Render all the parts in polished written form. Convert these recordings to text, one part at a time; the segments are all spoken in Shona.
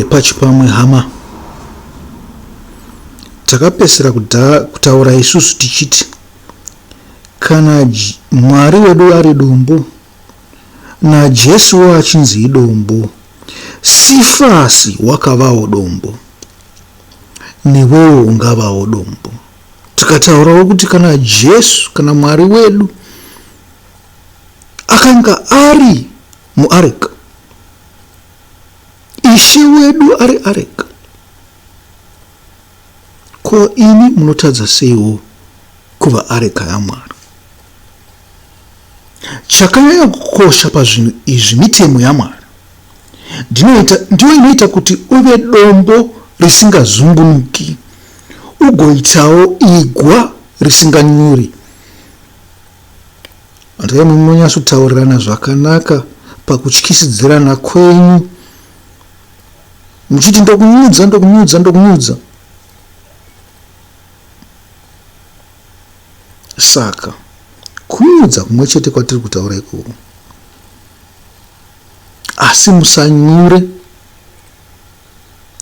pachipamwe hama takapesera kutaura isusu tichiti kana Mwari wedu ari dombo naJesu achinzi dombo, Sifasi wakavawo dombo, newewo ungavawo dombo. Tikataurawo kuti kana Jesu kana Mwari wedu akanga ari muareka, Ishe wedu ari areka, ko ini munotadza seiwo kuva areka yaMwari? Chakanyanya kukosha pazvinhu izvi mitemo yaMwari. Ndiyo inoita kuti uve dombo risingazungunuki, ugoitawo igwa risinganyuri. Andika munonyatsotaurana zvakanaka pakutyisidzirana kwenyu, muchiti ndokunyudza. Saka kunyudza kumwe chete kwatiri kutaura ikoko, asi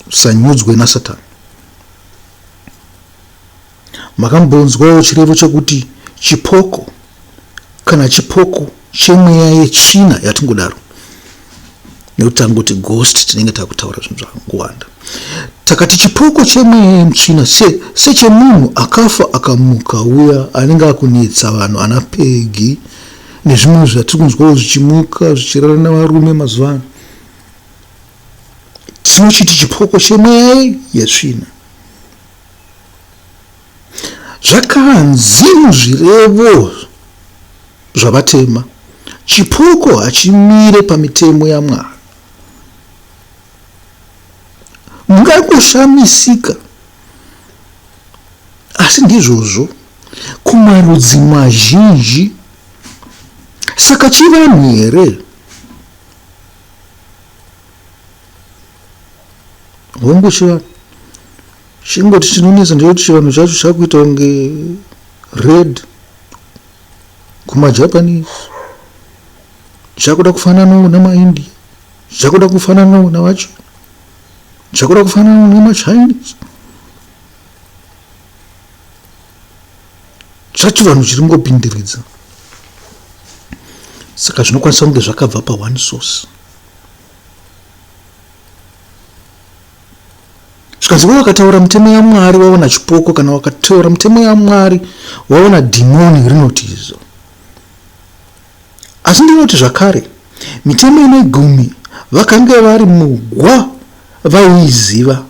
musanyudzwe naSatani. Makambonzwawo chirevo chekuti chipoko kana chipoko chemweya yechina yatingodaro, nekuti tangoti ghost tinenge takutaura zvinhu zvakawanda. Takati chipoko chemweya yechina sechemunhu akafa akamuka, uya anenge akunetsa vanhu ana pegi nezvimwe zvatiri kunzwawo zvichimuka zvichirara navarume mazuva ano. Tinochiti chipoko chemweya yetsvina. Zvakanzi muzvirevo zvavatema, chipoko hachimire pamitemo yaMwari. Mungangoshamisika, asi ndizvozvo kumarudzi mazhinji. Saka chivanhu here? Hongu chivanhu chingoti chinonetsa ndechoti chivanhu chacho chakuita kunge red kumaJapanese, chakuda kufananawo namaIndia, chakuda kufananawo navacho, chakuda kufananawo nemaChinese. Chachivanhu chiri ngopindiridza. Saka zvinokwanisa kunge zvakabva pa1 source. Zvikanzi wakataura mitemo yaMwari waona chipoko, kana wakataura mitemo yaMwari waona dhimoni rinotiza. Asi ndinoti zvakare, mitemo ine 10 vakanga vari mugwa vaiziva.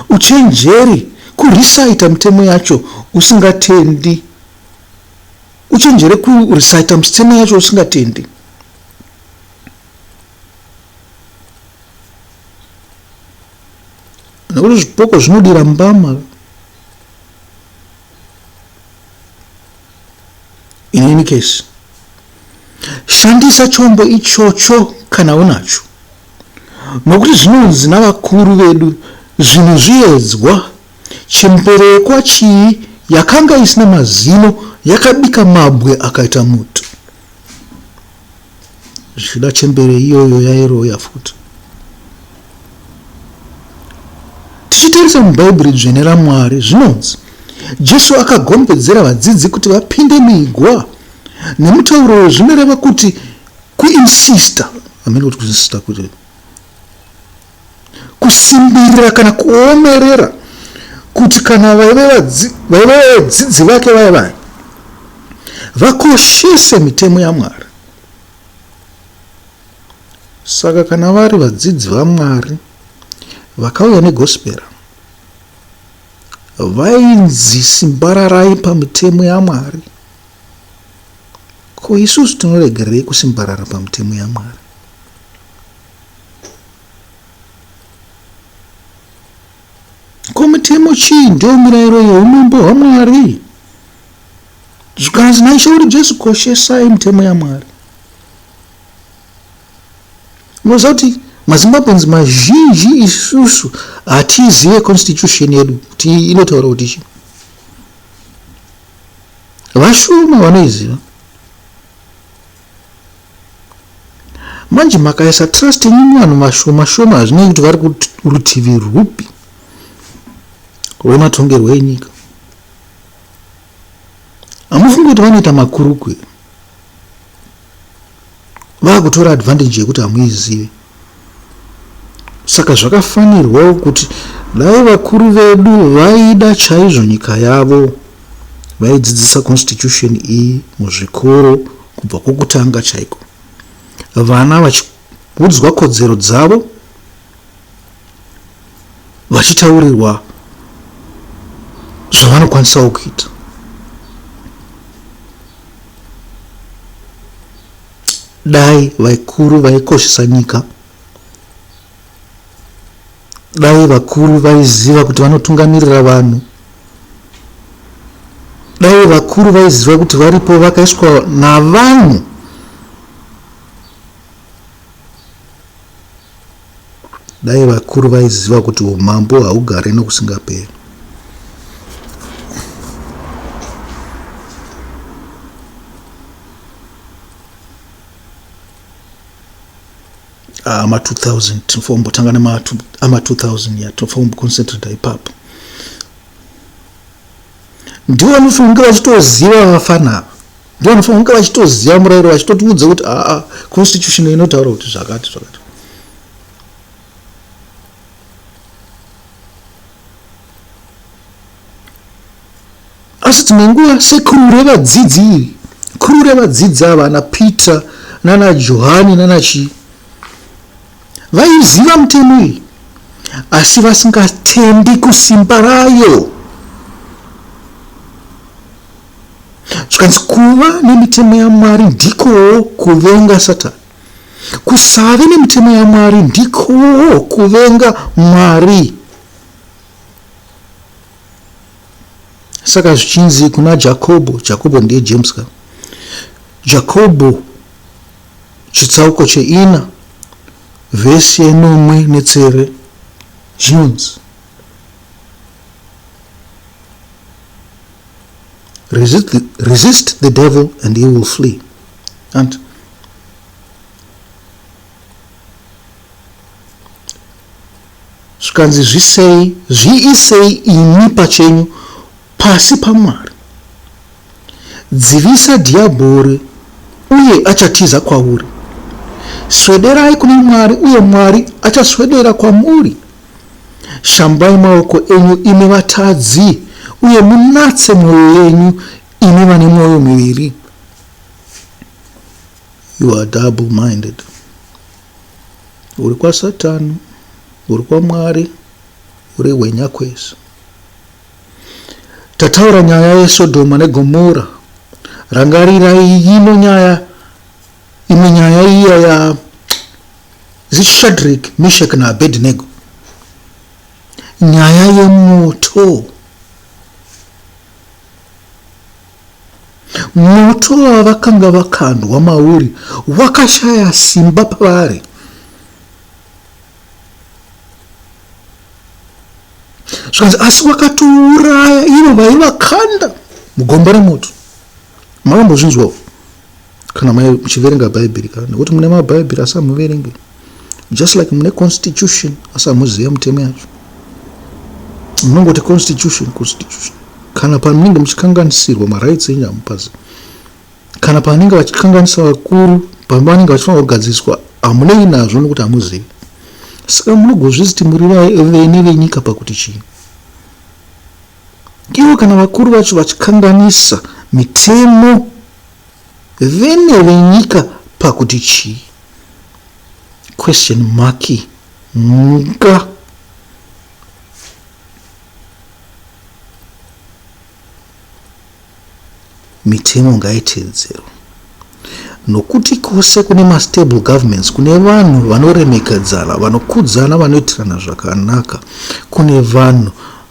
Uchenjeri kurisaita mitemo yacho usingatendi. Uchenjeri kurisaita mitemo yacho usingatendi. Nekuti zvipoko zvinodira mbama. In any case, shandisa chombo ichocho kana unacho, nokuti zvinonzi navakuru vedu zvinhu zviedzwa. Chimberekwa chii yakanga isina mazino yakabika mabwe akaita muto. Zvichida chembere iyoyo yairoya futi. Tichitarisa mubhaibheri dzvene raMwari zvinonzi Jesu akagombedzera vadzidzi kuti vapinde muigwa. Nemutauro zvinoreva kuti kuinsista, kuti kusimbirira kana kuomerera kuti kana vaive vadzidzi vake vaya vakoshese mitemo yaMwari. Saka kana vari vadzidzi vaMwari vakauya negospera, vainzi simbararai pamitemo yaMwari, ko isusu tinoregerei kusimbarara pamitemo yaMwari? Ko mitemo chii? Ndio mirayiro yeumambo hwaMwari. Zvikanzi naishauri Jesu koshesai mitemo yaMwari. Unoziva kuti maZimbabwenzi mazhinji isusu hatizive constitution yedu kuti inotaura kuti chii. Vashoma vanoiziva. manje makaisa trust yenyu vanhu mashoma shoma hazvinei kuti vari kurutivi rwupi rwematongerwo enyika. Hamufungi kuti vanoita makurukwe, vakutora advantage yekuti hamuizive. Saka zvakafanirwawo kuti dai vakuru vedu vaida chaizvo nyika yavo, vaidzidzisa constitution iyi muzvikoro kubva kwokutanga chaiko, vana vachiudzwa kodzero dzavo, vachitaurirwa zvavanokwanisawo kuita. Dai vaikuru vaikoshesa nyika, dai vakuru vaiziva kuti vanotungamirira vanhu, dai vakuru vaiziva kuti varipo vakaiswa navanhu, dai vakuru vaiziva kuti umambo haugare nokusingaperi. ama-2000 tinofombotanga ama-2000 ya tinofombconcentrata ipapo. Ndivo vanofunga vachitoziva vafana, ndivo vanofunga vachitoziva murayiro, vachitotiudza kuti constitution inotaura kuti zvakati zvakati. Asi dzimwe nguva sekuru revadzidzi iri, kuru revadzidzi ava naPeter nanaJohani nanachi, vaiziva mitemo iyi asi vasingatendi kusimba rayo. Zvikanzi kuva nemitemo yaMwari ndikowo kuvenga Satani, kusave nemitemo yaMwari ndikowo kuvenga Mwari. Saka zvichinzi kuna Jakobho ndiye James ka, Jakobho chitsauko 4 vhesi 9 zvinonzi resist the devil and he will flee. And zvikanzi zviisei imi pachenyu pasi paMwari, dzivisa dhiabhori uye achatiza kwauri. Swederai kuna Mwari uye Mwari achaswedera kwamuri. Shambai maoko enyu imi vatadzi uye munatse mwoyo yenyu imi vane mwoyo miviri. You are double minded. Uri kwa Satani, uri kwa Mwari, uri wenyakwesa. Tataura nyaya yeSodoma neGomora. Rangarirai ino nyaya, imwe nyaya iya ya Shadrach, Meshach na Abednego, nyaya yemoto. Moto wavakanga vakandwa mauri wakashaya simba pavari. Zvikanzi asi wakatouraya ivo vaivakanda mugomba remoto. Makambozvinzwawo kana muchiverenga bhaibheri kana, nekuti mune mabhaibheri asi hamuverenge, just like mune constitution asi hamuziva mitemo yacho. Munongoti constitution. Kana pamunenge muchikanganisirwa marights enyu hamupazi, kana pavanenge vachikanganisa vakuru, pavanenge vachifanira kugadziriswa hamunei nazvo nokuti hamuzivi. Saka munogozviziti muri vene venyika pakuti chii. Ivo kana vakuru vacho vachikanganisa mitemo, vene venyika pakuti chii. Question mark. Nga mitemo ngaitedzerwe, nokuti kwose kune mastable governments kune vanhu vanoremekedzana, vanokudzana, vanoitirana zvakanaka, kune vanhu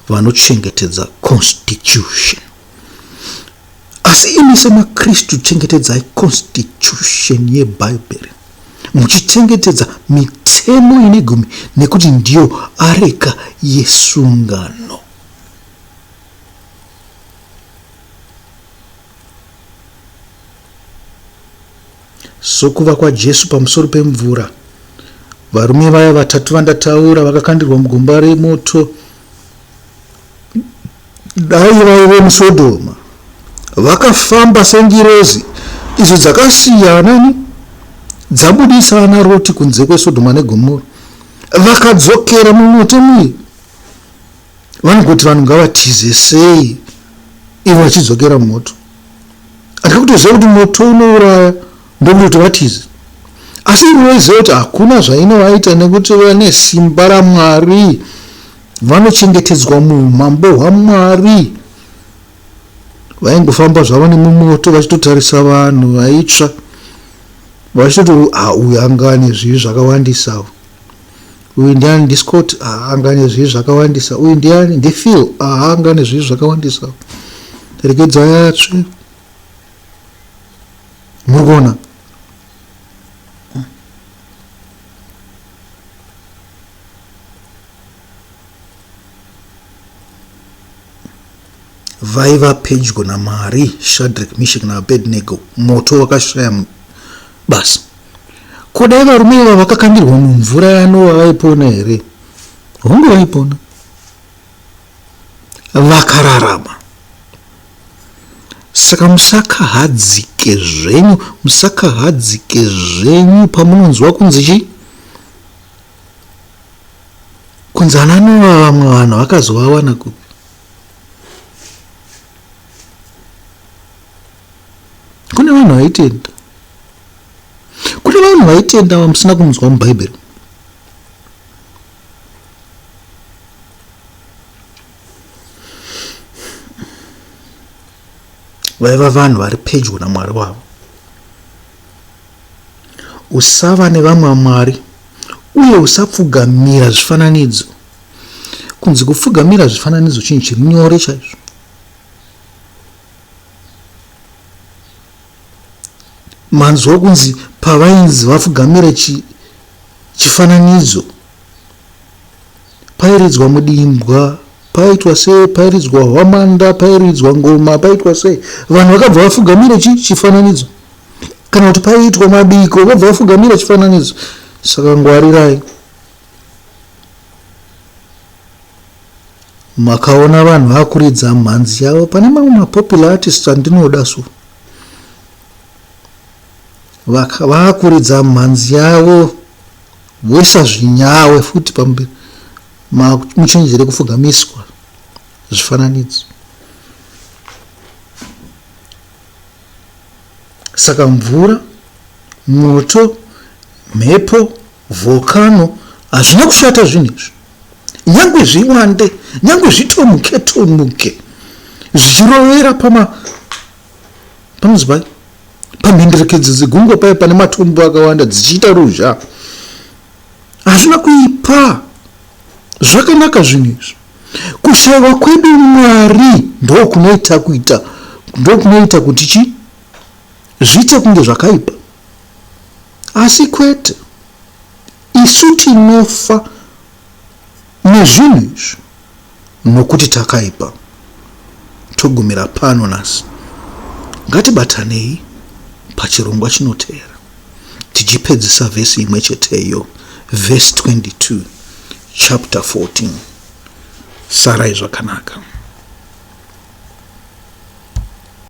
vanochengetedza constitution. Asi imi semaKristu chengetedzai constitution yeBhaibheri, muchichengetedza mitemo ine gumi, nekuti ndiyo areka yesungano. sokuva kwaJesu pamusoro pemvura. Varume vaya vatatu vandataura vakakandirwa mugomba remoto dai vaive muSodoma, vakafamba sengirozi idzo dzakasiyana dzabudisa ana Roti kunze kweSodoma neGomora, vakadzokera mumoto muye. Vanogoti vanhu ngavatize sei ivo vachidzokera mumoto? Handika kutoziva kuti moto unouraya ndokuti vatize, asi ivoiziva kuti hakuna zvainovaita nekuti vane simba raMwari, vanochengetedzwa muumambo hwaMwari. Vaingofamba zvavo nemumoto vachitotarisa vanhu vaitsva, vachitoti uyu anga ane zvivi zvakawandisa, uyu ndiani ndiscot, anga ane zvivi zvakawandisa, uyu ndiani ndefil, anga ane zvivi zvakawandisa. Regedzai yatsve. Murikuona? Vaiva pedyo naMwari, Shadrach, Meshach naAbednego, moto wakashaya basa. Kodai varume ava vakakandirwa mumvura yanova vaipona here? Hongu vaipona, vakararama. Saka musakahadzike zvenyu pamunonzwa kunzi chii? Kunzi ananova vamwe vanhu vakazovawana kupi? Kune vanhu vaitenda, kune vanhu vaitenda vamusina kunzwa muBhaibheri. Vaiva vanhu vari pedyo naMwari wavo. Usava nevamwe vaMwari uye usapfugamira zvifananidzo. Kunzi kupfugamira zvifananidzo chinhu chiri nyore chaizvo. Manzwa kunzi pavainzi vapfugamire chifananidzo pairidzwa mudimbwa, paitwa sei, pairidzwa hwamanda, pairidzwa ngoma, paitwa sei. Vanhu vakabva vapfugamire chifananidzo. Kana kuti paitwa mabiko, vakabva vapfugamire chifananidzo. Saka ngwarirai. Makaona vanhu vakuridza mhanzi yavo pane mamwe mapopular artists andinoda so. Vakuridza mhanzi yavo voisa zvinyawe futi pamberi. Muchenjere kufugamiswa zvifananidzo. Saka mvura, moto, mhepo, volcano hazvina kushata zvinhu izvi. Nyangwe zviwande, nyangwe zvitomuke zvichirovera pamhenderekedzo dzegungwa paya pane matombo akawanda dzichiita ruzha, hazvina kuipa. Zvakanaka zvinhu izvi. Kushayiwa kwedu Mwari ndokunoita kuti chi zviite kunge zvakaipa, asi kwete. Isu tinofa nezvinhu izvi nokuti takaipa. Togumira pano nhasi. Ngatibatanei pachirongwa chinoteera tichipedzisa vhesi imwe cheteyo, vhesi 22 chapter 14. Sarai zvakanaka.